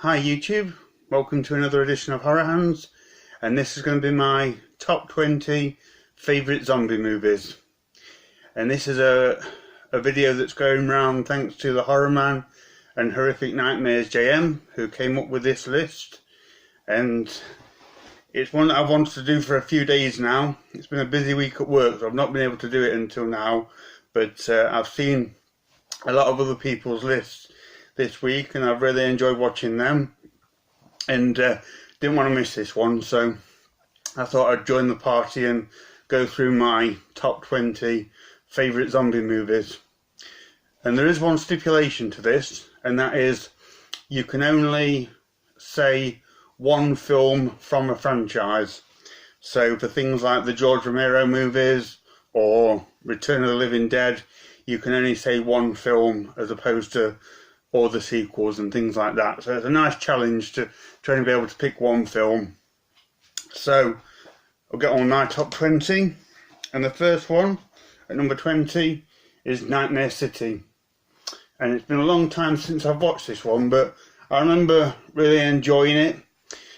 Hi YouTube, welcome to another edition of Horror Hands, and this is going to be my top 20 favourite zombie movies. And this is a video that's going around thanks to the Horror Man and Horrific Nightmares JM, who came up with this list. And it's one that I've wanted to do for a few days now. It's been a busy week at work, so I've not been able to do it until now, but I've seen a lot of other people's lists this week and I've really enjoyed watching them, and didn't want to miss this one, so I thought I'd join the party and go through my top 20 favourite zombie movies. And there is one stipulation to this, and that is you can only say one film from a franchise. So for things like the George Romero movies or Return of the Living Dead, you can only say one film as opposed to all the sequels and things like that. So it's a nice challenge to try and be able to pick one film. So I'll get on my top 20, and the first one at number 20 is Nightmare City. And it's been a long time since I've watched this one, but I remember really enjoying it.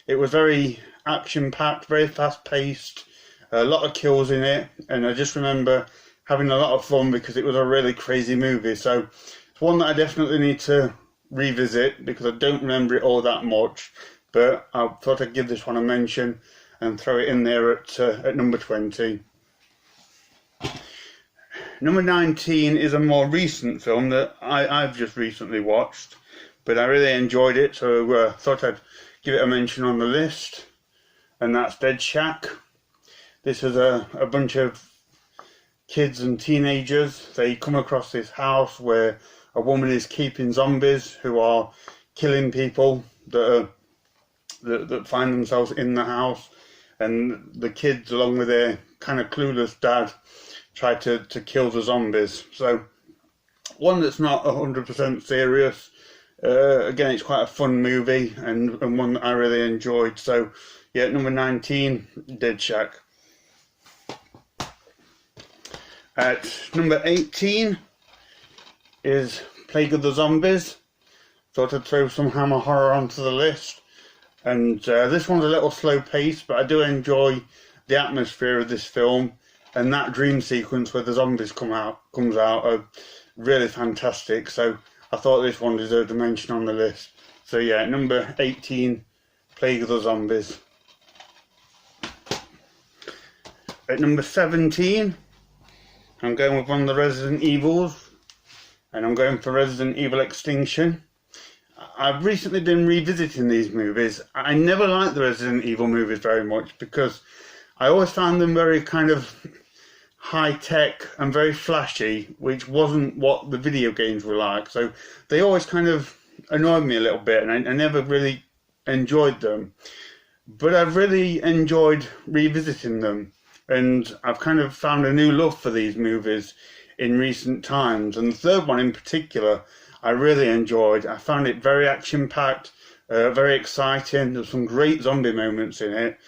It was very action-packed, very fast-paced, a lot of kills in it, and I just remember having a lot of fun because it was a really crazy movie. So it's one that I definitely need to revisit because I don't remember it all that much, but I thought I'd give this one a mention and throw it in there at number 20. Number 19 is a more recent film that I've just recently watched, but I really enjoyed it, so thought I'd give it a mention on the list, and that's Dead Shack. This is a bunch of kids and teenagers. They come across this house where a woman is keeping zombies who are killing people that find themselves in the house, and the kids, along with their kind of clueless dad, try to kill the zombies. So one that's not 100% serious. Again, it's quite a fun movie and one that I really enjoyed. So yeah, number 19, Dead Shack. At number 18 is Plague of the Zombies. Thought I'd throw some Hammer horror onto the list. And this one's a little slow paced, but I do enjoy the atmosphere of this film. And that dream sequence where the zombies comes out are really fantastic. So I thought this one deserved a mention on the list. So yeah, number 18, Plague of the Zombies. At number 17, I'm going with one of the Resident Evils, and I'm going for Resident Evil Extinction. I've recently been revisiting these movies. I never liked the Resident Evil movies very much because I always found them very kind of high-tech and very flashy, which wasn't what the video games were like. So they always kind of annoyed me a little bit, and I never really enjoyed them. But I've really enjoyed revisiting them, and I've kind of found a new love for these movies in recent times. And the third one in particular, I really enjoyed. I found it very action-packed, very exciting. There's some great zombie moments in it.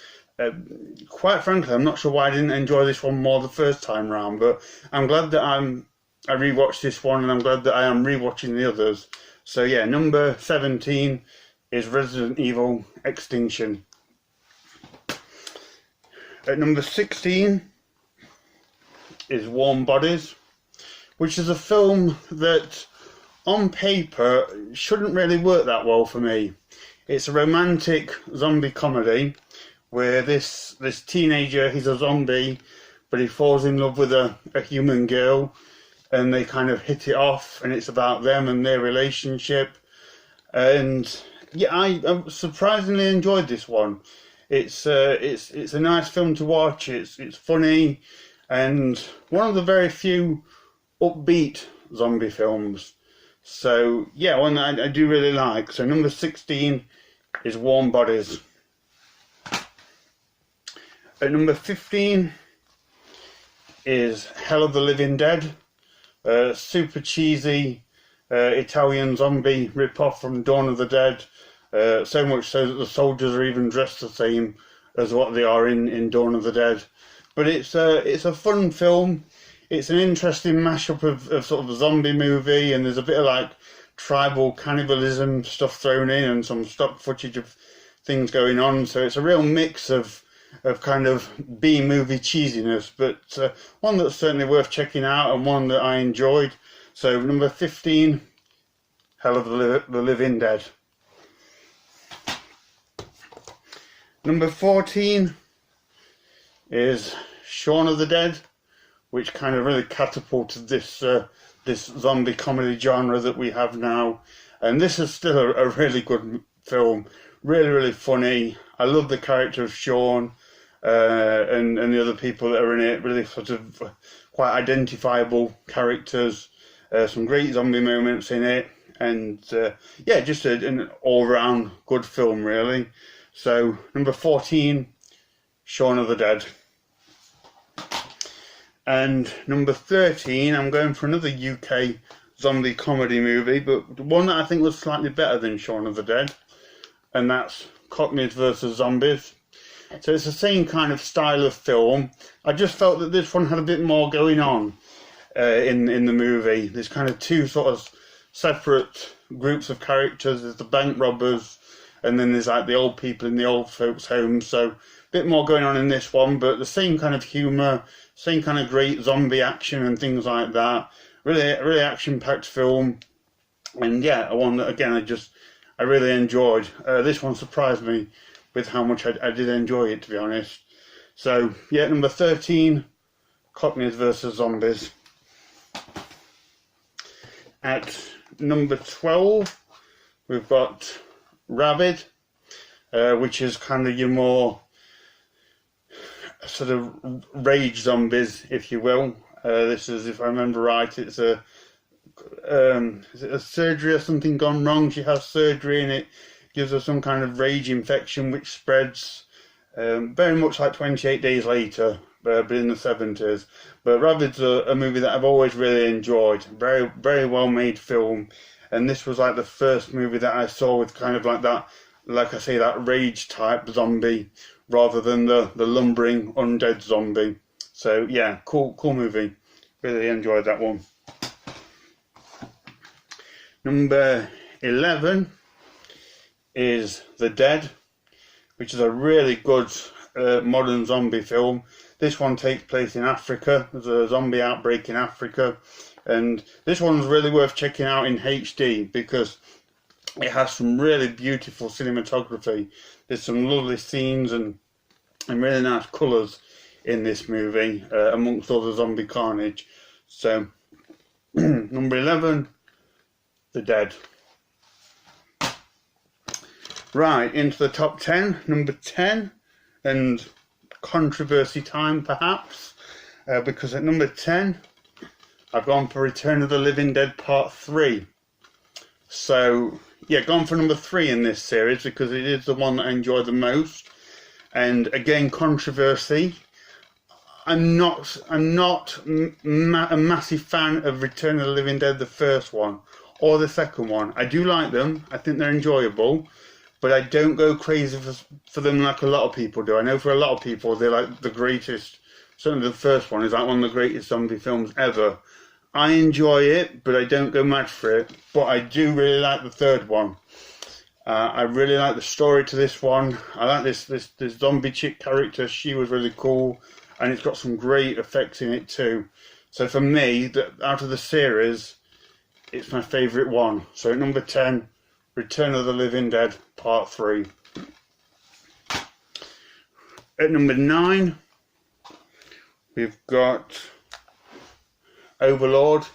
Quite frankly, I'm not sure why I didn't enjoy this one more the first time round, but I'm glad that I rewatched this one, and I'm glad that I am rewatching the others. So yeah, number 17 is Resident Evil Extinction. At number 16 is Warm Bodies, which is a film that on paper shouldn't really work that well for me. It's a romantic zombie comedy where this teenager, he's a zombie, but he falls in love with a human girl, and they kind of hit it off, and it's about them and their relationship. And yeah, I surprisingly enjoyed this one. It's a nice film to watch. It's funny, and one of the very few upbeat zombie films. So yeah, one that I do really like. So number 16 is Warm Bodies. At number 15 is Hell of the Living Dead. Super cheesy Italian zombie rip-off from Dawn of the Dead. So much so that the soldiers are even dressed the same as what they are in Dawn of the Dead. But it's a fun film. It's an interesting mashup of sort of a zombie movie, and there's a bit of like tribal cannibalism stuff thrown in and some stock footage of things going on. So it's a real mix of kind of B-movie cheesiness, but one that's certainly worth checking out and one that I enjoyed. So number 15, Hell of the Living Dead. Number 14 is Shaun of the Dead, which kind of really catapulted this this zombie comedy genre that we have now. And this is still a really good film, really funny. I love the character of Shaun and the other people that are in it, really sort of quite identifiable characters. Some great zombie moments in it, and yeah, just an all-round good film, really. So, number 14, Shaun of the Dead. And number 13, I'm going for another UK zombie comedy movie, but one that I think was slightly better than Shaun of the Dead, and that's Cockneys versus Zombies. So it's the same kind of style of film. I just felt that this one had a bit more going on in the movie. There's kind of two sort of separate groups of characters. There's the bank robbers, and then there's like the old people in the old folks' homes. So a bit more going on in this one, but the same kind of humour, same kind of great zombie action and things like that. Really action-packed film, and yeah, one that again I really enjoyed. This one surprised me with how much I did enjoy it, to be honest. So yeah, number 13, Cockneys versus Zombies. At number 12, we've got Rabid, which is kind of your more sort of rage zombies, if you will. This is, if I remember right, it's is it a surgery or something gone wrong? She has surgery and it gives her some kind of rage infection which spreads, very much like 28 Days Later, but in the 70s. But Rabid's a movie that I've always really enjoyed. Very well made film, and this was like the first movie that I saw with kind of like that, like I say, that rage type zombie rather than the lumbering undead zombie. So yeah, cool movie. Really enjoyed that one. Number 11 is The Dead, which is a really good modern zombie film. This one takes place in Africa. There's a zombie outbreak in Africa, and this one's really worth checking out in HD because it has some really beautiful cinematography. There's some lovely scenes and really nice colours in this movie, amongst all the zombie carnage. So, number 11, The Dead. Right, into the top 10. Number 10, and controversy time perhaps, because at number 10, I've gone for Return of the Living Dead Part 3. So, yeah, gone for number 3 in this series because it is the one that I enjoy the most. And again, controversy. I'm not a massive fan of Return of the Living Dead, the first one, or the second one. I do like them. I think they're enjoyable, but I don't go crazy for them like a lot of people do. I know for a lot of people, they're like the greatest. Certainly the first one is like one of the greatest zombie films ever. I enjoy it, but I don't go mad for it. But I do really like the third one. I really like the story to this one. I like this zombie chick character. She was really cool. And it's got some great effects in it too. So for me, out of the series, it's my favourite one. So at number 10, Return of the Living Dead Part 3. At number 9, we've got Overlord.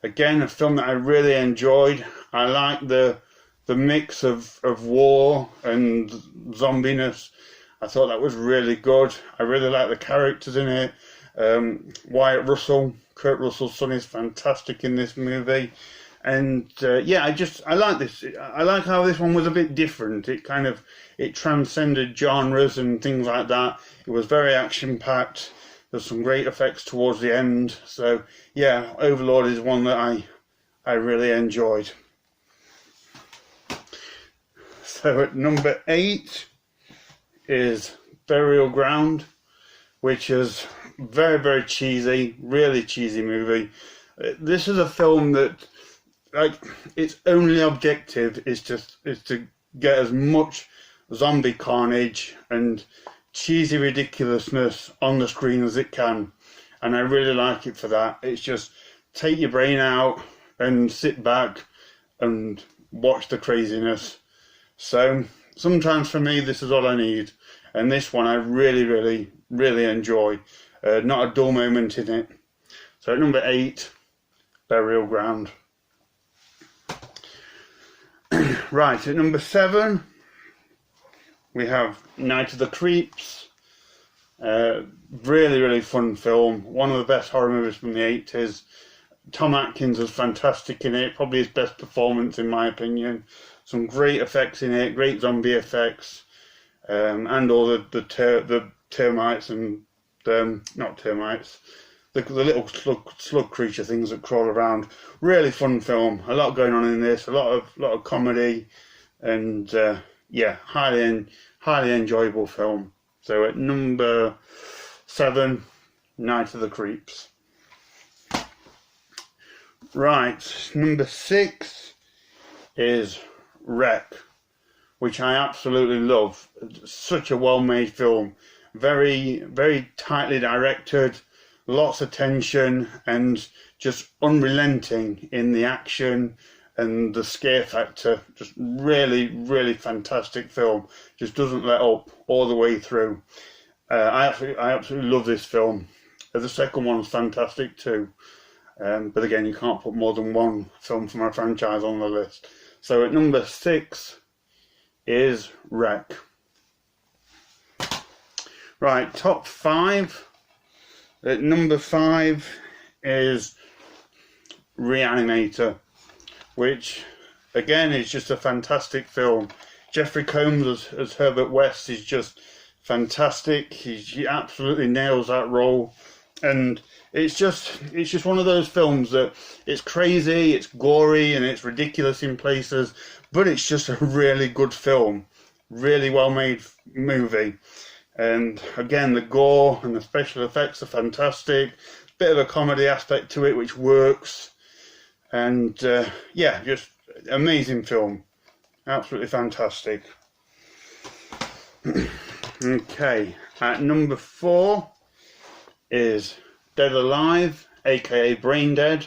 Again, a film that I really enjoyed. I like the mix of war and zombiness. I thought that was really good. I really like the characters in it. Wyatt Russell, Kurt Russell's son, is fantastic in this movie. And yeah, I like this. I like how this one was a bit different. It transcended genres and things like that. It was very action-packed. There's some great effects towards the end. So yeah, Overlord is one that I really enjoyed. So at number 8 is Burial Ground, which is very cheesy, really cheesy movie. This is a film that like, its only objective is to get as much zombie carnage and cheesy ridiculousness on the screen as it can, and I really like it for that. It's just take your brain out and sit back and watch the craziness. So sometimes for me this is all I need, and this one I really enjoy. Not a dull moment in it. So at number 8, Burial Ground. Right, at number 7 we have Night of the Creeps. Really fun film. One of the best horror movies from the 80s. Tom Atkins was fantastic in it. Probably his best performance in my opinion. Some great effects in it. Great zombie effects. And all the termites and not termites. The little slug creature things that crawl around. Really fun film. A lot going on in this. A lot of comedy. And yeah, highly enjoyable film. So at number 7, Night of the Creeps. Right, number 6 is Wreck, which I absolutely love. Such a well-made film. Very tightly directed, lots of tension, and just unrelenting in the action and the scare factor. Just really fantastic film. Just doesn't let up all the way through. I absolutely love this film. The second one's fantastic too. But again, you can't put more than one film from a franchise on the list. So at number 6 is Wreck. Right, top 5. At number 5 is Reanimator, which again is just a fantastic film. Jeffrey Combs as Herbert West is just fantastic. He absolutely nails that role, and it's just one of those films that it's crazy, it's gory, and it's ridiculous in places, but it's just a really good film, really well made movie. And again, the gore and the special effects are fantastic. Bit of a comedy aspect to it which works, and yeah, just amazing film, absolutely fantastic. Okay, at number 4 is Dead Alive, aka Brain Dead.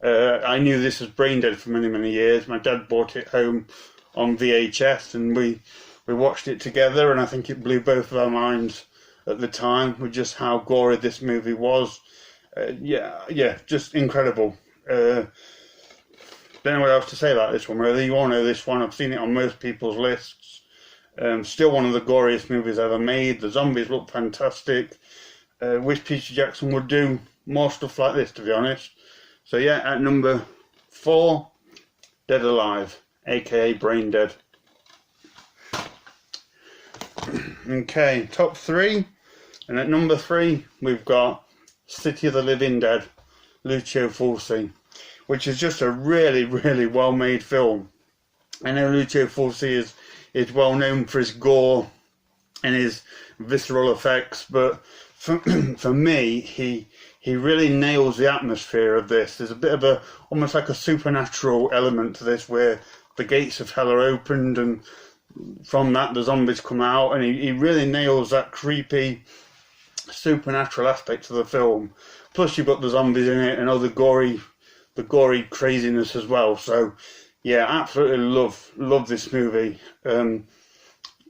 I knew this as Brain Dead for many years. My dad bought it home on VHS, and we watched it together, and I think it blew both of our minds at the time with just how gory this movie was. Yeah, just incredible. Don't know what else to say about this one, really. You all know this one. I've seen it on most people's lists. Still one of the goriest movies ever made. The zombies look fantastic. Wish Peter Jackson would do more stuff like this, to be honest. So yeah, at number 4, Dead Alive, aka Brain Dead. Okay, top 3. And at number 3, we've got City of the Living Dead, Lucio Fulci, which is just a really well-made film. I know Lucio Fulci is well known for his gore and his visceral effects, but for me, he really nails the atmosphere of this. There's a bit of almost like a supernatural element to this, where the gates of hell are opened, and from that the zombies come out, and he really nails that creepy supernatural aspect to the film. Plus you've got the zombies in it and all the gory craziness as well. So yeah, absolutely love this movie.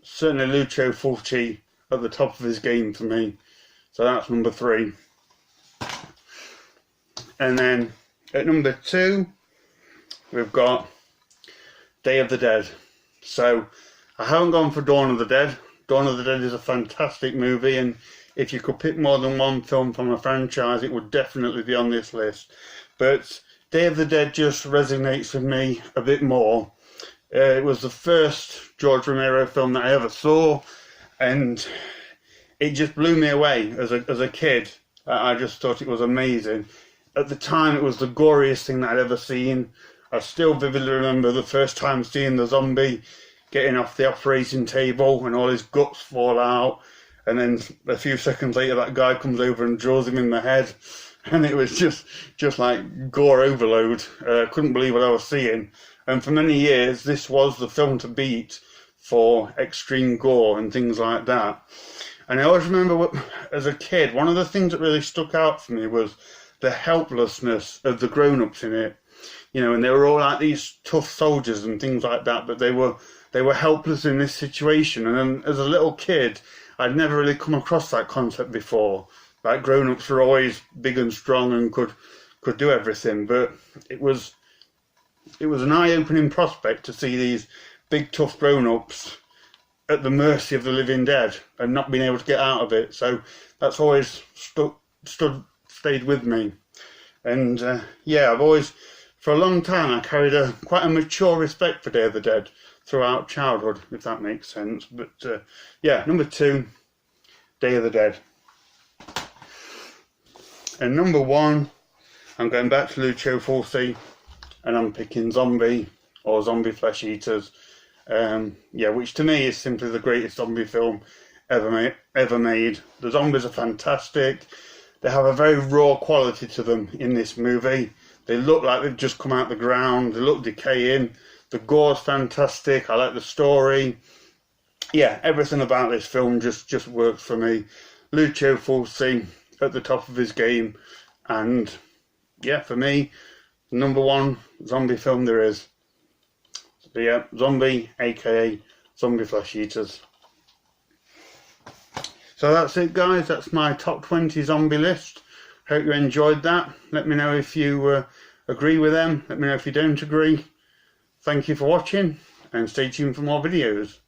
Certainly Lucio Fulci at the top of his game for me. So that's number 3. And then at number 2, we've got Day of the Dead. So I haven't gone for Dawn of the Dead. Dawn of the Dead is a fantastic movie, and if you could pick more than one film from a franchise, it would definitely be on this list. But Day of the Dead just resonates with me a bit more. It was the first George Romero film that I ever saw, and it just blew me away as a kid. I just thought it was amazing. At the time, it was the goriest thing that I'd ever seen. I still vividly remember the first time seeing the zombie getting off the operating table and all his guts fall out, and then a few seconds later that guy comes over and draws him in the head. and it was just like gore overload. Couldn't believe what I was seeing. And for many years, this was the film to beat for extreme gore and things like that. And I always remember, as a kid, one of the things that really stuck out for me was the helplessness of the grown-ups in it. You know, and they were all like these tough soldiers and things like that, but they were helpless in this situation. And then, as a little kid, I'd never really come across that concept before. Like, grown-ups were always big and strong and could do everything, but it was an eye-opening prospect to see these big tough grown-ups at the mercy of the living dead and not being able to get out of it. So that's always stayed with me. And yeah, I've always, for a long time, I carried quite a mature respect for Day of the Dead throughout childhood, if that makes sense. But yeah, number 2, Day of the Dead. And number 1, I'm going back to Lucio Fulci, and I'm picking Zombie, or Zombie Flesh Eaters. Yeah, which to me is simply the greatest zombie film ever made. The zombies are fantastic. They have a very raw quality to them in this movie. They look like they've just come out the ground. They look decaying. The gore's fantastic. I like the story. Yeah, everything about this film just works for me. Lucio Fulci at the top of his game, and yeah, for me, number 1 zombie film there is. So yeah, Zombie, aka Zombie Flesh Eaters. So that's it, guys. That's my top 20 zombie list. Hope you enjoyed that. Let me know if you agree with them. Let me know if you don't agree. Thank you for watching, and stay tuned for more videos.